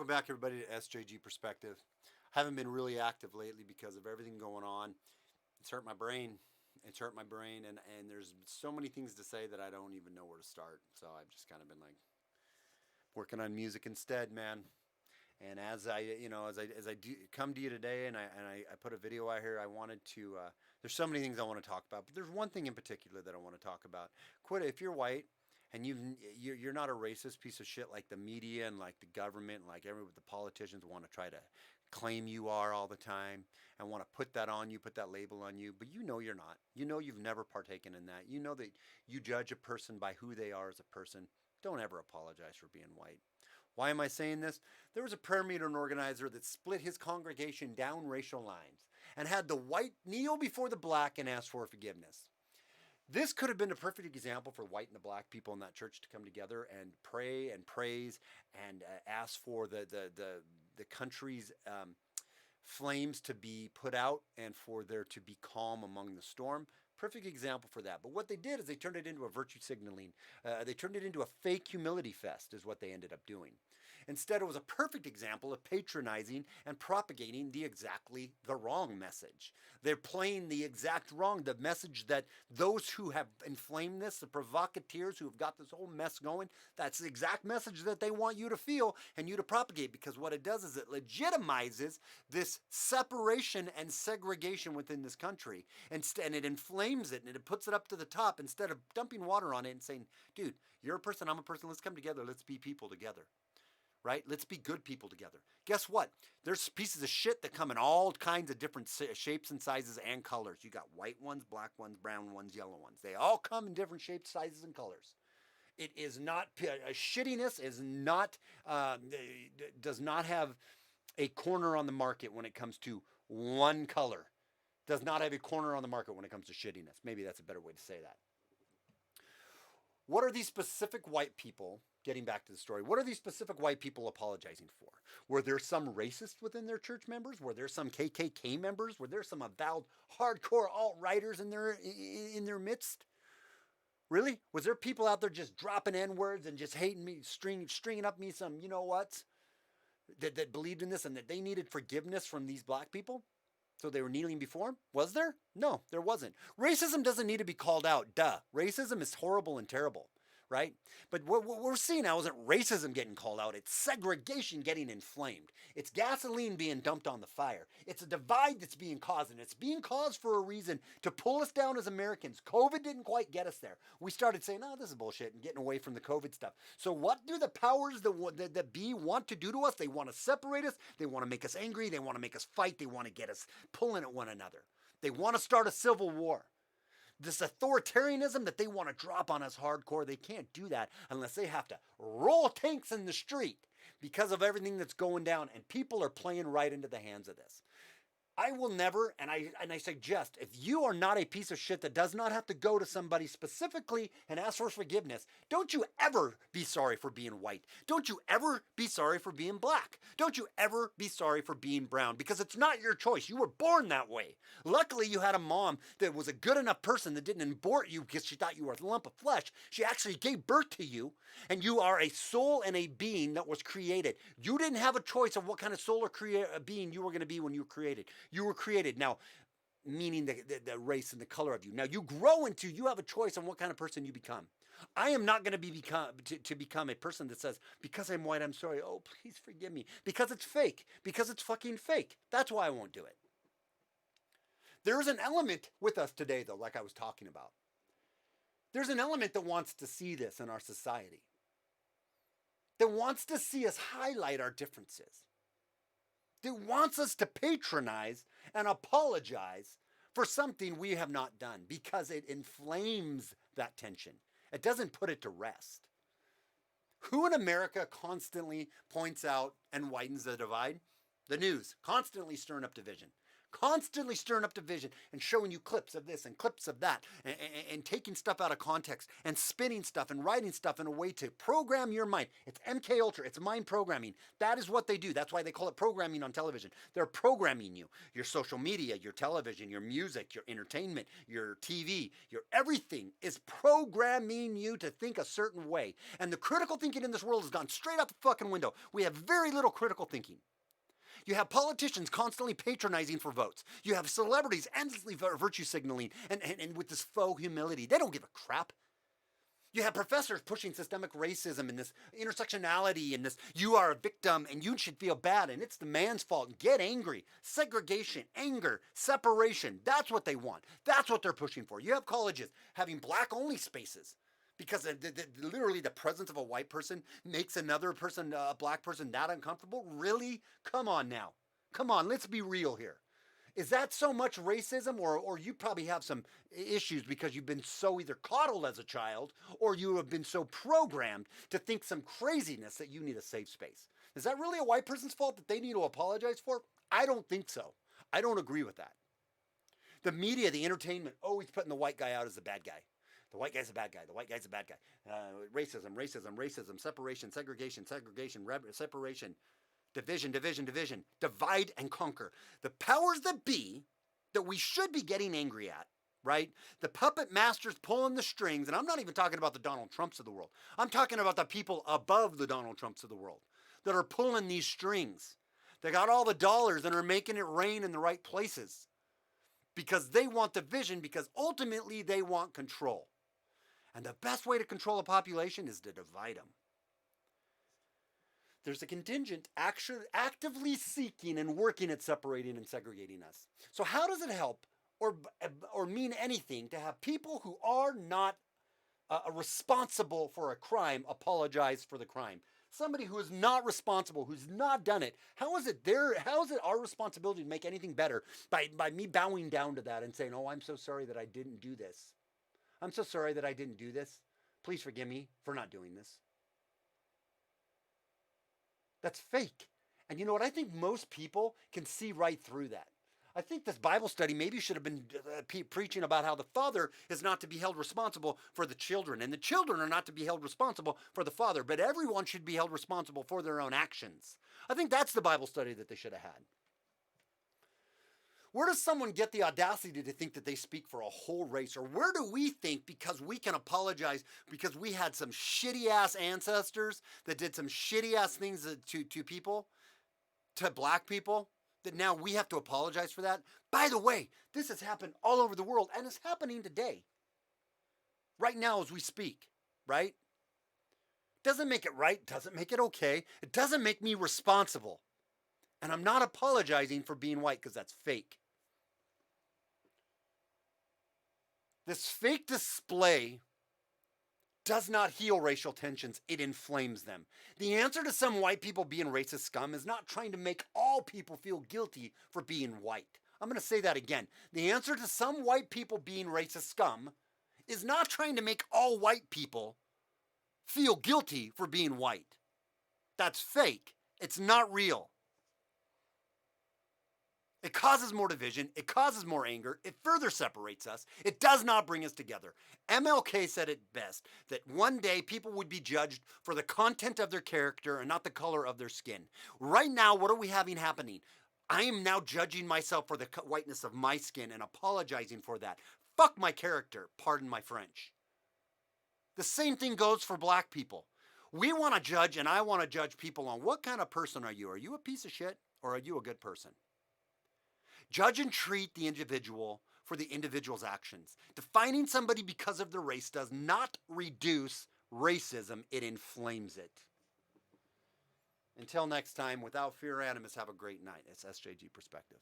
back, everybody, to SJG Perspective. I haven't been really active lately because of everything going on. It's hurt my brain. It's hurt my brain, and there's so many things to say that I don't even know where to start. So I've just kind of been like working on music instead, man. And as I, as I do come to you today, and I put a video out here, I wanted to. There's so many things I want to talk about, but there's one thing in particular that I want to talk about. Quit if you're white and you're not a racist piece of shit like the media and like the government and like the politicians want to try to claim you are all the time and want to put that on you, put that label on you, but you know you're not. You know you've never partaken in that. You know that you judge a person by who they are as a person. Don't ever apologize for being white. Why am I saying this? There was a prayer meeting organizer that split his congregation down racial lines and had the white kneel before the black and ask for forgiveness. This could have been a perfect example for white and the black people in that church to come together and pray and praise and ask for the country's flames to be put out and for there to be calm among the storm. Perfect example for that. But what they did is they turned it into a virtue signaling. They turned it into a fake humility fest is what they ended up doing. Instead, it was a perfect example of patronizing and propagating the wrong message. They're playing the exact wrong, the message that those who have inflamed this, the provocateurs who have got this whole mess going, that's the exact message that they want you to feel and you to propagate, because what it does is it legitimizes this separation and segregation within this country, and it inflames it and it puts it up to the top instead of dumping water on it and saying, dude, you're a person, I'm a person, let's come together, let's be people together. Right? Let's be good people together. Guess what? There's pieces of shit that come in all kinds of different shapes and sizes and colors. You got white ones, black ones, brown ones, yellow ones. They all come in different shapes, sizes, and colors. It is not, shittiness is not, does not have a corner on the market when it comes to one color. Does not have a corner on the market when it comes to shittiness. Maybe that's a better way to say that. What are these specific white people, getting back to the story, what are these specific white people apologizing for? Were there some racists within their church members? Were there some KKK members? Were there some avowed hardcore alt-righters in their midst? Really? Was there people out there just dropping N-words and just hating me, stringing up me some, you know what, that believed in this and that they needed forgiveness from these black people? So they were kneeling before him? Was there? No, there wasn't. Racism doesn't need to be called out. Duh. Racism is horrible and terrible, right? But what we're seeing now isn't racism getting called out. It's segregation getting inflamed. It's gasoline being dumped on the fire. It's a divide that's being caused, and it's being caused for a reason to pull us down as Americans. COVID didn't quite get us there. We started saying, oh, this is bullshit, and getting away from the COVID stuff. So what do the powers that be want to do to us? They want to separate us. They want to make us angry. They want to make us fight. They want to get us pulling at one another. They want to start a civil war. This authoritarianism that they want to drop on us hardcore, they can't do that unless they have to roll tanks in the street because of everything that's going down, and people are playing right into the hands of this. I will never, and I suggest, if you are not a piece of shit that does not have to go to somebody specifically and ask for forgiveness, don't you ever be sorry for being white. Don't you ever be sorry for being black. Don't you ever be sorry for being brown, because it's not your choice. You were born that way. Luckily, you had a mom that was a good enough person that didn't abort you because she thought you were a lump of flesh. She actually gave birth to you, and you are a soul and a being that was created. You didn't have a choice of what kind of soul or being you were going to be when you were created. You were created. Now, meaning the race and the color of you. Now, you have a choice on what kind of person you become. I am not going to become a person that says, because I'm white, I'm sorry. Oh, please forgive me. Because it's fake. Because it's fucking fake. That's why I won't do it. There is an element with us today, though, like I was talking about. There's an element that wants to see this in our society. That wants to see us highlight our differences. That wants us to patronize and apologize for something we have not done, because it inflames that tension. It doesn't put it to rest. Who in America constantly points out and widens the divide? The news, constantly stirring up division. constantly stirring up division and showing you clips of this and clips of that and taking stuff out of context and spinning stuff and writing stuff in a way to program your mind. It's MK Ultra. It's mind programming. That is what they do. That's why they call it programming on television. They're programming you. Your social media, your television, your music, your entertainment, your TV, your everything is programming you to think a certain way. And the critical thinking in this world has gone straight out the fucking window. We have very little critical thinking. You have politicians constantly patronizing for votes. You have celebrities endlessly virtue signaling and with this faux humility. They don't give a crap. You have professors pushing systemic racism and this intersectionality and this, you are a victim and you should feel bad and it's the man's fault. Get angry. Segregation, anger, separation. That's what they want. That's what they're pushing for. You have colleges having black-only spaces because literally the presence of a white person makes another person, a black person, that uncomfortable. Really? Come on now. Come on, let's be real here. Is that so much racism, or you probably have some issues because you've been so either coddled as a child or you have been so programmed to think some craziness that you need a safe space? Is that really a white person's fault that they need to apologize for? I don't think so. I don't agree with that. The media, the entertainment, always putting the white guy out as the bad guy. The white guy's a bad guy. The white guy's a bad guy. Racism, racism, racism, separation, segregation, segregation, separation. Division, division, division. Divide and conquer. The powers that be that we should be getting angry at, right? The puppet masters pulling the strings, and I'm not even talking about the Donald Trumps of the world. I'm talking about the people above the Donald Trumps of the world that are pulling these strings. They got all the dollars and are making it rain in the right places because they want the vision, because ultimately they want control. And the best way to control a population is to divide them. There's a contingent actually actively seeking and working at separating and segregating us. So how does it help or mean anything to have people who are not responsible for a crime apologize for the crime? Somebody who is not responsible, who's not done it, how is it our responsibility to make anything better by me bowing down to that and saying, oh, I'm so sorry that I didn't do this. I'm so sorry that I didn't do this. Please forgive me for not doing this. That's fake. And you know what? I think most people can see right through that. I think this Bible study maybe should have been preaching about how the father is not to be held responsible for the children, and the children are not to be held responsible for the father, but everyone should be held responsible for their own actions. I think that's the Bible study that they should have had. Where does someone get the audacity to think that they speak for a whole race? Or where do we think, because we can apologize because we had some shitty-ass ancestors that did some shitty-ass things to people, to black people, that now we have to apologize for that? By the way, this has happened all over the world, and it's happening today. Right now as we speak, right? Doesn't make it right, doesn't make it okay. It doesn't make me responsible. And I'm not apologizing for being white because that's fake. This fake display does not heal racial tensions, it inflames them. The answer to some white people being racist scum is not trying to make all people feel guilty for being white. I'm going to say that again. The answer to some white people being racist scum is not trying to make all white people feel guilty for being white. That's fake. It's not real. It causes more division, it causes more anger, it further separates us, it does not bring us together. MLK said it best, that one day people would be judged for the content of their character and not the color of their skin. Right now, what are we having happening? I am now judging myself for the whiteness of my skin and apologizing for that. Fuck my character, pardon my French. The same thing goes for black people. We want to judge, and I want to judge people on what kind of person are you? Are you a piece of shit, or are you a good person? Judge and treat the individual for the individual's actions. Defining somebody because of their race does not reduce racism, it inflames it. Until next time, without fear or animus, have a great night. It's SJG Perspective.